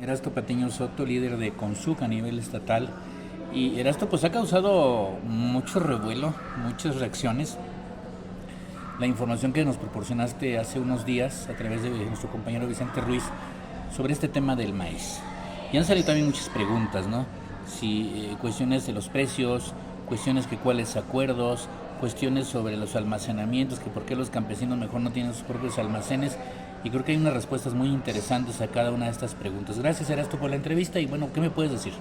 Erasto Patiño Soto, líder de CONSUC a nivel estatal. Y Erasto, pues ha causado mucho revuelo, muchas reacciones. La información que nos proporcionaste hace unos días a través de nuestro compañero Vicente Ruiz sobre este tema del maíz. Y han salido también muchas preguntas, ¿no? Si cuestiones de los precios, cuestiones que cuáles acuerdos, cuestiones sobre los almacenamientos, que por qué los campesinos mejor no tienen sus propios almacenes. Y creo que hay unas respuestas muy interesantes a cada una de estas preguntas. Gracias, Erasto, por la entrevista. Y bueno, ¿qué me puedes decir?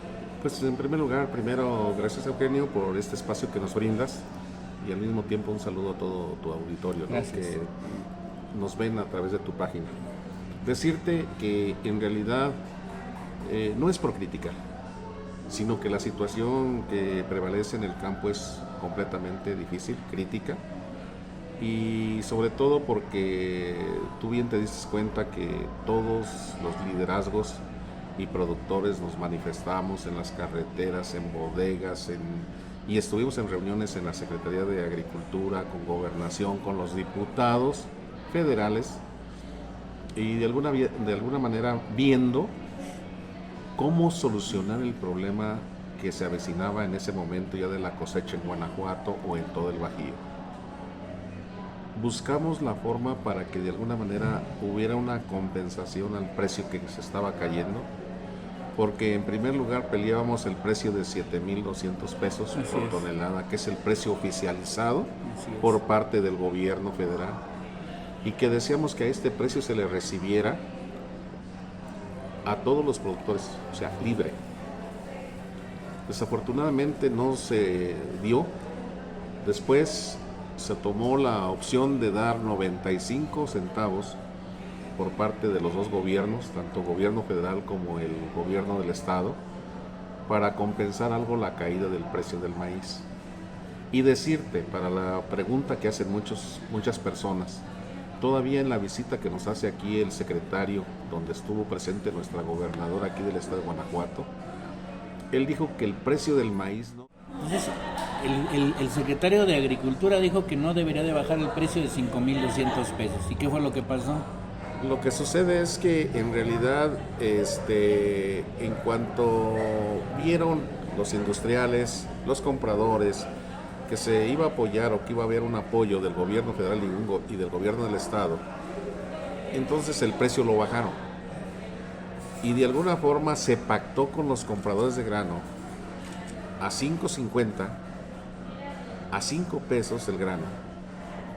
Pues en primer lugar, primero, gracias Eugenio por este espacio que nos brindas y al mismo tiempo un saludo a todo tu auditorio, ¿no? Que nos ven a través de tu página. Decirte que en realidad no es por criticar, sino que la situación que prevalece en el campo es completamente difícil, crítica, y sobre todo porque tú bien te diste cuenta que todos los liderazgos y productores nos manifestamos en las carreteras, en bodegas, y estuvimos en reuniones en la Secretaría de Agricultura, con Gobernación, con los diputados federales, y de alguna manera viendo cómo solucionar el problema que se avecinaba en ese momento ya de la cosecha en Guanajuato o en todo el Bajío. Buscamos la forma para que de alguna manera hubiera una compensación al precio que se estaba cayendo, porque en primer lugar peleábamos el precio de 7,200 pesos por tonelada, que es el precio oficializado por parte del gobierno federal, y que decíamos que a este precio se le recibiera a todos los productores, o sea, libre. Desafortunadamente no se dio. Después se tomó la opción de dar 95 centavos por parte de los dos gobiernos, tanto gobierno federal como el gobierno del estado, para compensar algo la caída del precio del maíz. Y decirte, para la pregunta que hacen muchas personas, todavía en la visita que nos hace aquí el secretario, donde estuvo presente nuestra gobernadora aquí del estado de Guanajuato, él dijo que el precio del maíz no... Entonces, el secretario de Agricultura dijo que no debería de bajar el precio de 5,200 pesos. ¿Y qué fue lo que pasó? Lo que sucede es que en realidad, en cuanto vieron los industriales, los compradores, que se iba a apoyar o que iba a haber un apoyo del gobierno federal y del gobierno del estado, entonces el precio lo bajaron. Y de alguna forma se pactó con los compradores de grano a 5.50, a 5 pesos el grano.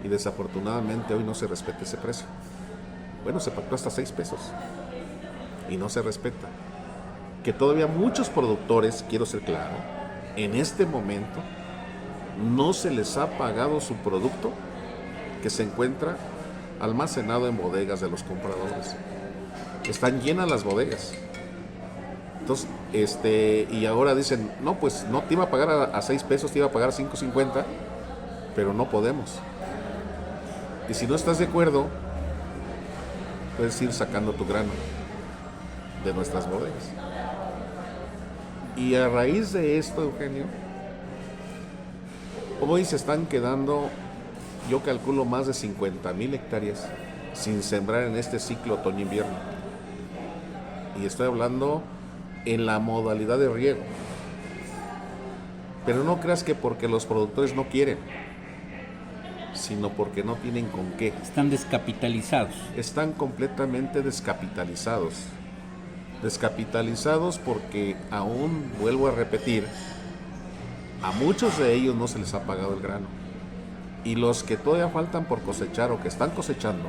Y desafortunadamente hoy no se respeta ese precio. Bueno, se pactó hasta 6 pesos y no se respeta. Que todavía muchos productores, quiero ser claro, en este momento no se les ha pagado su producto que se encuentra almacenado en bodegas de los compradores. Están llenas las bodegas. Entonces, y ahora dicen, no, pues no te iba a pagar a 6 pesos, te iba a pagar a 5.50, pero no podemos. Y si no estás de acuerdo, puedes ir sacando tu grano de nuestras bodegas. Y a raíz de esto, Eugenio, hoy se están quedando, yo calculo, más de 50,000 hectáreas sin sembrar en este ciclo otoño-invierno. Y estoy hablando en la modalidad de riego. Pero no creas que porque los productores no quieren, sino porque no tienen con qué. Están descapitalizados. Están completamente descapitalizados. Descapitalizados porque aún, vuelvo a repetir, a muchos de ellos no se les ha pagado el grano. Y los que todavía faltan por cosechar o que están cosechando,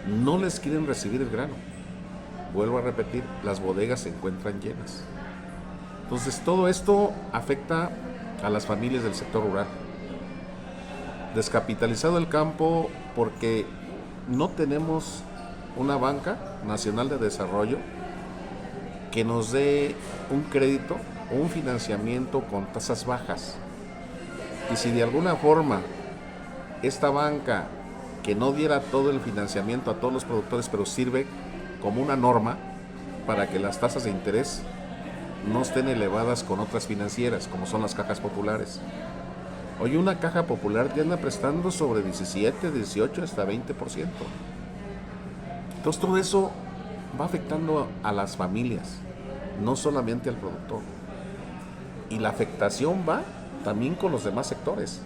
no les quieren recibir el grano. Vuelvo a repetir, las bodegas se encuentran llenas. Entonces todo esto afecta a las familias del sector rural. Descapitalizado el campo porque no tenemos una banca nacional de desarrollo que nos dé un crédito o un financiamiento con tasas bajas. Y si de alguna forma esta banca, que no diera todo el financiamiento a todos los productores, pero sirve como una norma para que las tasas de interés no estén elevadas con otras financieras, como son las cajas populares. Hoy una caja popular te anda prestando sobre 17, 18, hasta 20%. Entonces todo eso va afectando a las familias, no solamente al productor. Y la afectación va también con los demás sectores,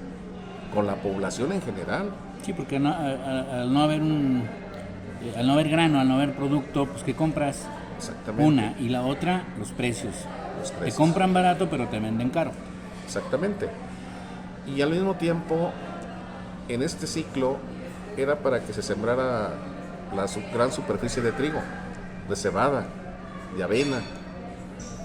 con la población en general. Sí, porque al no haber al no haber grano, al no haber producto, pues ¿qué compras? Exactamente. Una, y la otra, los precios. Los Te precios. compran barato, pero te venden caro. Exactamente. Y al mismo tiempo, en este ciclo, era para que se sembrara la gran superficie de trigo, de cebada, de avena.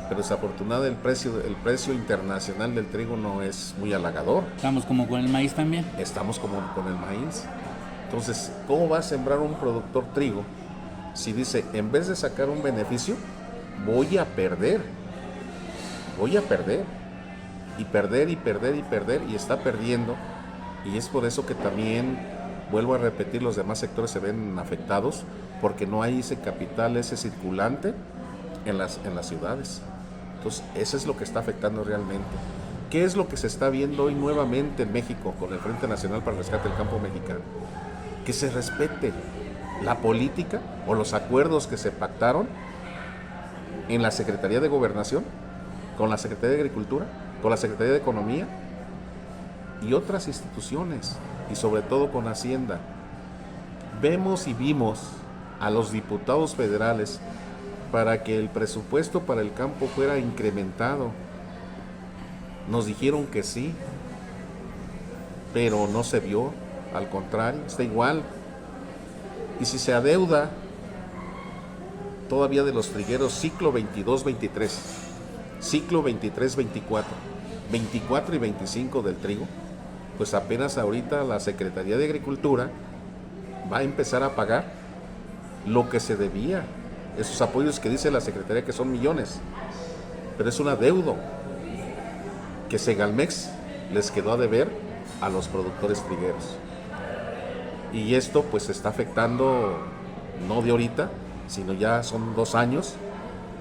Pero desafortunadamente el precio internacional del trigo no es muy halagador. Estamos como con el maíz también. Estamos como con el maíz. Entonces, ¿cómo va a sembrar un productor trigo si dice, en vez de sacar un beneficio, voy a perder? Voy a perder. Y perder, y perder, y perder, y está perdiendo. Y es por eso que también, vuelvo a repetir, los demás sectores se ven afectados, porque no hay ese capital, ese circulante en las ciudades. Entonces, eso es lo que está afectando realmente. ¿Qué es lo que se está viendo hoy nuevamente en México con el Frente Nacional para el Rescate del Campo Mexicano? Que se respete la política o los acuerdos que se pactaron en la Secretaría de Gobernación, con la Secretaría de Agricultura, con la Secretaría de Economía y otras instituciones, y sobre todo con Hacienda. Vemos y vimos a los diputados federales para que el presupuesto para el campo fuera incrementado. Nos dijeron que sí, pero no se vio, al contrario, está igual. Y si se adeuda todavía de los trigueros ciclo 22-23, ciclo 23-24, 24 y 25 del trigo, pues apenas ahorita la Secretaría de Agricultura va a empezar a pagar lo que se debía, esos apoyos que dice la Secretaría que son millones, pero es un adeudo que Segalmex les quedó a deber a los productores trigueros. Y esto pues está afectando no de ahorita, sino ya son 2 años,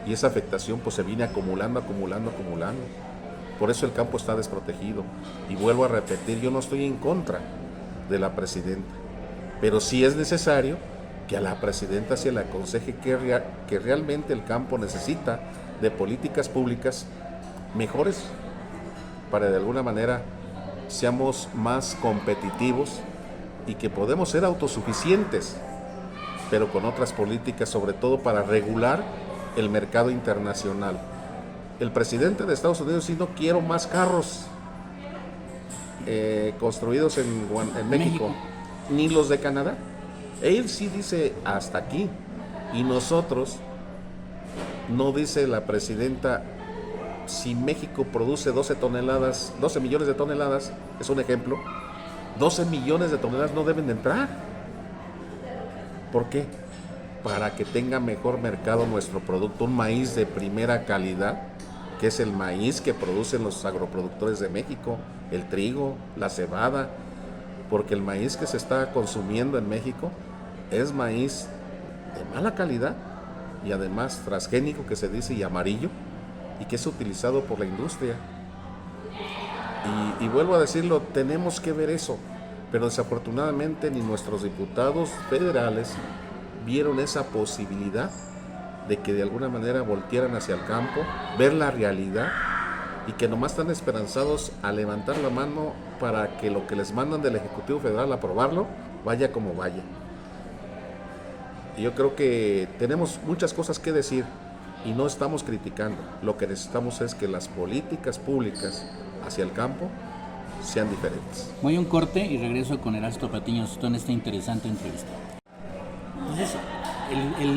y esa afectación pues se viene acumulando. Por eso el campo está desprotegido. Y vuelvo a repetir, yo no estoy en contra de la presidenta, pero sí es necesario que a la presidenta se le aconseje que realmente el campo necesita de políticas públicas mejores para de alguna manera seamos más competitivos y que podemos ser autosuficientes, pero con otras políticas, sobre todo para regular el mercado internacional. El presidente de Estados Unidos dice, no quiero más carros construidos en México, ni los de Canadá. Él sí dice hasta aquí, y nosotros, no dice la presidenta, si México produce 12 millones de toneladas, es un ejemplo, 12 millones de toneladas no deben de entrar. ¿Por qué? Para que tenga mejor mercado nuestro producto, un maíz de primera calidad, que es el maíz que producen los agroproductores de México, el trigo, la cebada, porque el maíz que se está consumiendo en México es maíz de mala calidad y además transgénico, que se dice, y amarillo, y que es utilizado por la industria. Y vuelvo a decirlo, tenemos que ver eso, pero desafortunadamente ni nuestros diputados federales vieron esa posibilidad de que de alguna manera voltearan hacia el campo, ver la realidad, y que nomás están esperanzados a levantar la mano para que lo que les mandan del Ejecutivo Federal a aprobarlo vaya como vaya. Y yo creo que tenemos muchas cosas que decir y no estamos criticando. Lo que necesitamos es que las políticas públicas hacia el campo sean diferentes. Voy a un corte y regreso con Erasto Patiño en esta interesante entrevista. Entonces,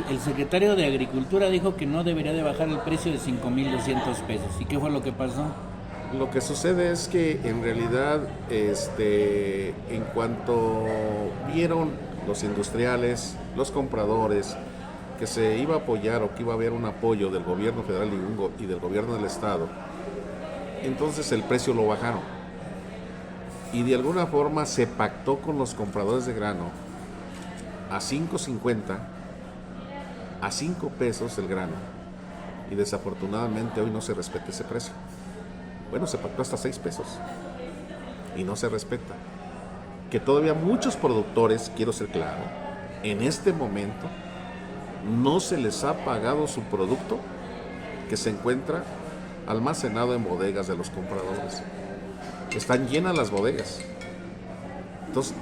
el secretario de Agricultura dijo que no debería de bajar el precio de 5,200 pesos. ¿Y qué fue lo que pasó? Lo que sucede es que en realidad, en cuanto vieron los industriales, los compradores, que se iba a apoyar o que iba a haber un apoyo del gobierno federal y del gobierno del estado, entonces el precio lo bajaron. Y de alguna forma se pactó con los compradores de grano a $5.50, a 5 pesos el grano. Y desafortunadamente hoy no se respeta ese precio. Bueno, se pactó hasta 6 pesos y no se respeta. Que todavía muchos productores, quiero ser claro, en este momento no se les ha pagado su producto que se encuentra almacenado en bodegas de los compradores. Están llenas las bodegas. Entonces,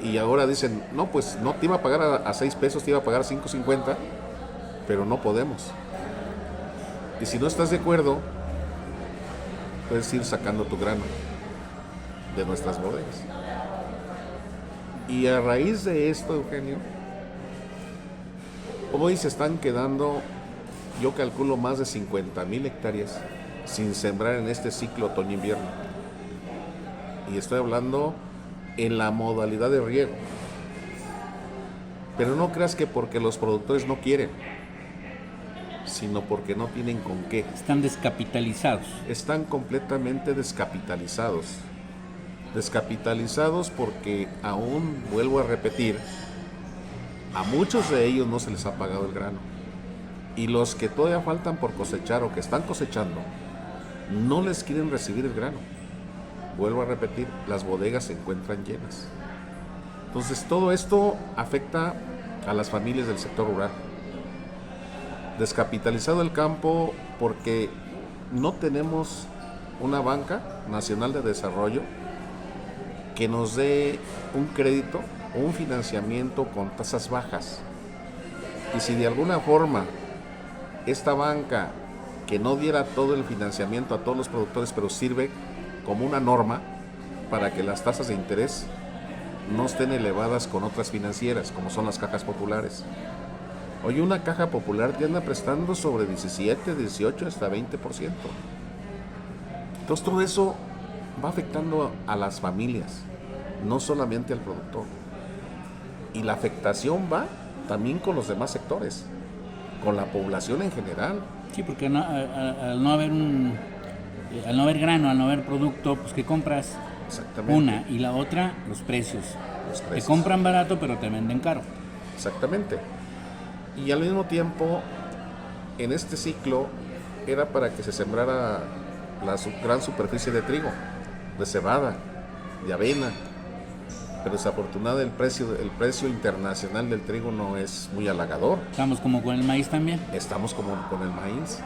y ahora dicen, no, pues no te iba a pagar a 6 pesos, te iba a pagar 5.50, pero no podemos. Y si no estás de acuerdo, puedes ir sacando tu grano de nuestras bodegas. Y a raíz de esto, Eugenio, hoy se están quedando, yo calculo, más de 50,000 hectáreas sin sembrar en este ciclo otoño-invierno. Y estoy hablando en la modalidad de riego. Pero no creas que porque los productores no quieren, sino porque no tienen con qué. Están descapitalizados. Están completamente descapitalizados. Descapitalizados porque aún, vuelvo a repetir, a muchos de ellos no se les ha pagado el grano. Y los que todavía faltan por cosechar o que están cosechando, no les quieren recibir el grano. Vuelvo a repetir, las bodegas se encuentran llenas. Entonces todo esto afecta a las familias del sector rural. Descapitalizado el campo porque no tenemos una banca nacional de desarrollo que nos dé un crédito o un financiamiento con tasas bajas. Y si de alguna forma esta banca, que no diera todo el financiamiento a todos los productores, pero sirve como una norma para que las tasas de interés no estén elevadas con otras financieras, como son las cajas populares. Hoy una caja popular te anda prestando sobre 17, 18, hasta 20%. Entonces todo eso va afectando a las familias, no solamente al productor. Y la afectación va también con los demás sectores, con la población en general. Sí, porque al no haber grano, al no haber producto, pues ¿qué compras? Exactamente. Una, y la otra, los precios. Te Te compran barato, pero te venden caro. Exactamente. Y al mismo tiempo, en este ciclo, era para que se sembrara la gran superficie de trigo, de cebada, de avena. Pero desafortunadamente el precio internacional del trigo no es muy halagador. Estamos como con el maíz también. Estamos como con el maíz.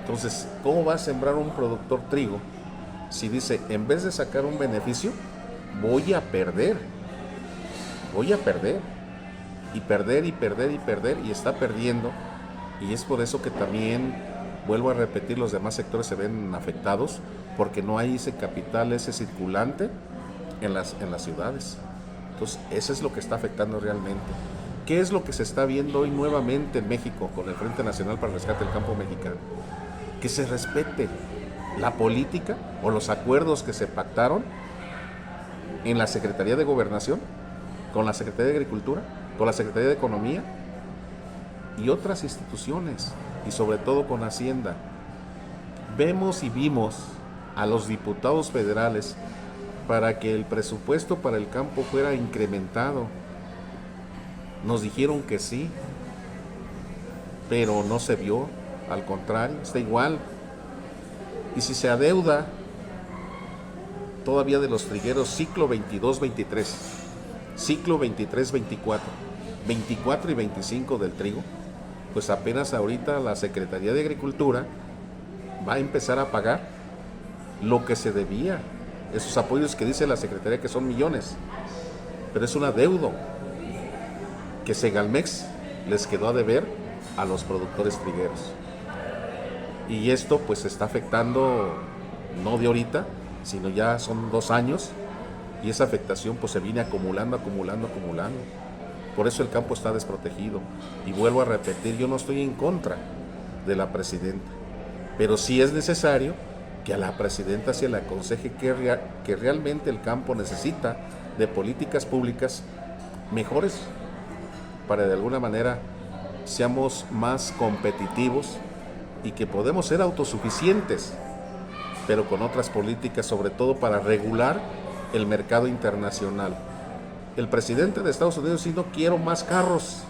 Entonces, ¿cómo va a sembrar un productor trigo si dice, en vez de sacar un beneficio, voy a perder? Voy a perder. Y perder, y perder, y perder, y está perdiendo. Y es por eso que también, vuelvo a repetir, los demás sectores se ven afectados, porque no hay ese capital, ese circulante en las ciudades. Entonces, eso es lo que está afectando realmente. ¿Qué es lo que se está viendo hoy nuevamente en México con el Frente Nacional para el Rescate del Campo Mexicano? Que se respete la política o los acuerdos que se pactaron en la Secretaría de Gobernación, con la Secretaría de Agricultura, con la Secretaría de Economía y otras instituciones, y sobre todo con Hacienda. Vemos y vimos a los diputados federales para que el presupuesto para el campo fuera incrementado. Nos dijeron que sí, pero no se vio, al contrario, está igual. Y si se adeuda todavía de los trigueros ciclo 22-23, ciclo 23-24, 24 y 25 del trigo, pues apenas ahorita la Secretaría de Agricultura va a empezar a pagar lo que se debía, esos apoyos que dice la Secretaría que son millones, pero es un adeudo que Segalmex les quedó a deber a los productores trigueros. Y esto pues está afectando no de ahorita, sino ya son 2 años, y esa afectación pues se viene acumulando. Por eso el campo está desprotegido. Y vuelvo a repetir, yo no estoy en contra de la presidenta, pero sí es necesario que a la presidenta se le aconseje que realmente el campo necesita de políticas públicas mejores para de alguna manera seamos más competitivos y que podemos ser autosuficientes, pero con otras políticas, sobre todo para regular el mercado internacional. El presidente de Estados Unidos dice, no quiero más carros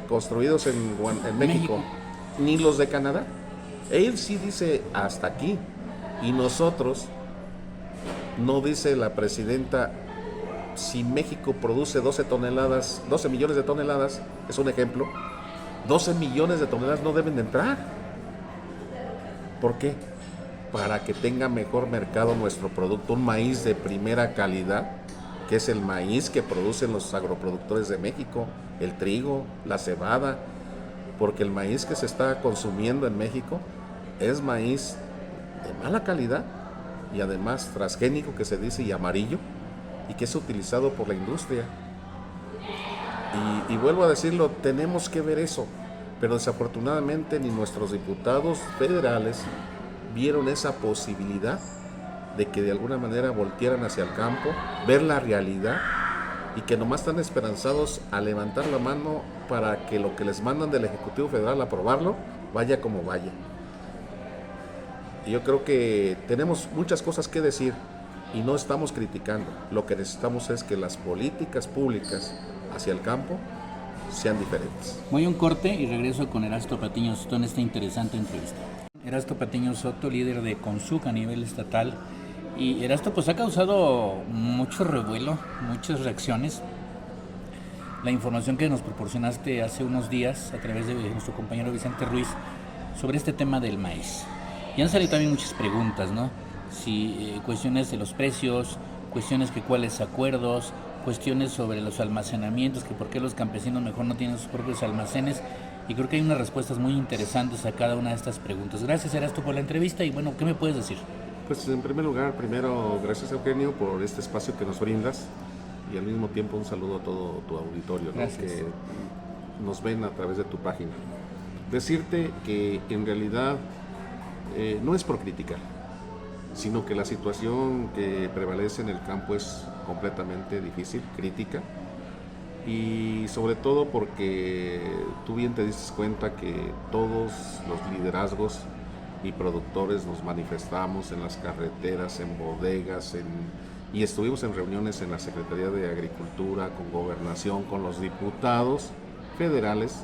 construidos en México, ni los de Canadá. Él sí dice hasta aquí, y nosotros, no dice la presidenta, si México produce 12 millones de toneladas, es un ejemplo, 12 millones de toneladas no deben de entrar. ¿Por qué? Para que tenga mejor mercado nuestro producto, un maíz de primera calidad, que es el maíz que producen los agroproductores de México, el trigo, la cebada, porque el maíz que se está consumiendo en México es maíz de mala calidad y además transgénico, que se dice, y amarillo, y que es utilizado por la industria. Y vuelvo a decirlo, tenemos que ver eso, pero desafortunadamente ni nuestros diputados federales vieron esa posibilidad de que de alguna manera voltearan hacia el campo, ver la realidad, y que nomás están esperanzados a levantar la mano para que lo que les mandan del Ejecutivo Federal a aprobarlo vaya como vaya. Y yo creo que tenemos muchas cosas que decir y no estamos criticando. Lo que necesitamos es que las políticas públicas hacia el campo sean diferentes. Voy a un corte y regreso con Erasto Patiño Soto en esta interesante entrevista. Erasto Patiño Soto, líder de CONSUC a nivel estatal. Y Erasto, pues ha causado mucho revuelo, muchas reacciones. La información que nos proporcionaste hace unos días a través de nuestro compañero Vicente Ruiz sobre este tema del maíz. Y han salido también muchas preguntas, ¿no? Si cuestiones de los precios, cuestiones que cuáles acuerdos, cuestiones sobre los almacenamientos, que por qué los campesinos mejor no tienen sus propios almacenes. Y creo que hay unas respuestas muy interesantes a cada una de estas preguntas. Gracias, Erasto, por la entrevista. Y bueno, ¿qué me puedes decir? Pues en primer lugar, gracias, Eugenio, por este espacio que nos brindas, y al mismo tiempo un saludo a todo tu auditorio, ¿no? Que nos ven a través de tu página. Decirte que en realidad no es por criticar, sino que la situación que prevalece en el campo es completamente difícil, crítica, y sobre todo porque tú bien te diste cuenta que todos los liderazgos y productores nos manifestamos en las carreteras, en bodegas, y estuvimos en reuniones en la Secretaría de Agricultura, con Gobernación, con los diputados federales,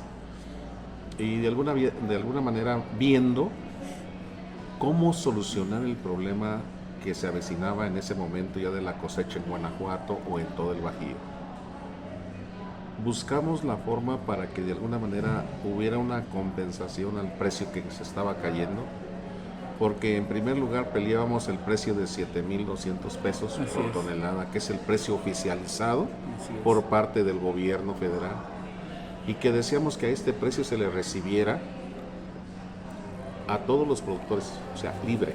y de alguna manera viendo cómo solucionar el problema que se avecinaba en ese momento ya de la cosecha en Guanajuato o en todo el Bajío. Buscamos la forma para que de alguna manera hubiera una compensación al precio que se estaba cayendo, porque en primer lugar peleábamos el precio de 7,200 pesos por tonelada, que es el precio oficializado por parte del gobierno federal, y que decíamos que a este precio se le recibiera a todos los productores, o sea, libre.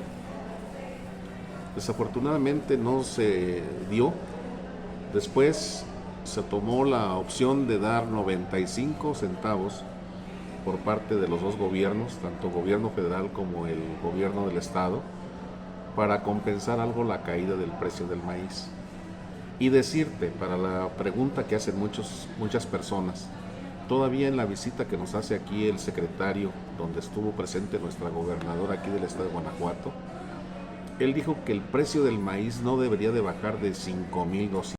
Desafortunadamente no se dio. Después se tomó la opción de dar 95 centavos por parte de los dos gobiernos, tanto gobierno federal como el gobierno del estado, para compensar algo la caída del precio del maíz. Y decirte, para la pregunta que hacen muchas personas, todavía en la visita que nos hace aquí el secretario, donde estuvo presente nuestra gobernadora aquí del estado de Guanajuato, él dijo que el precio del maíz no debería de bajar de 5,200.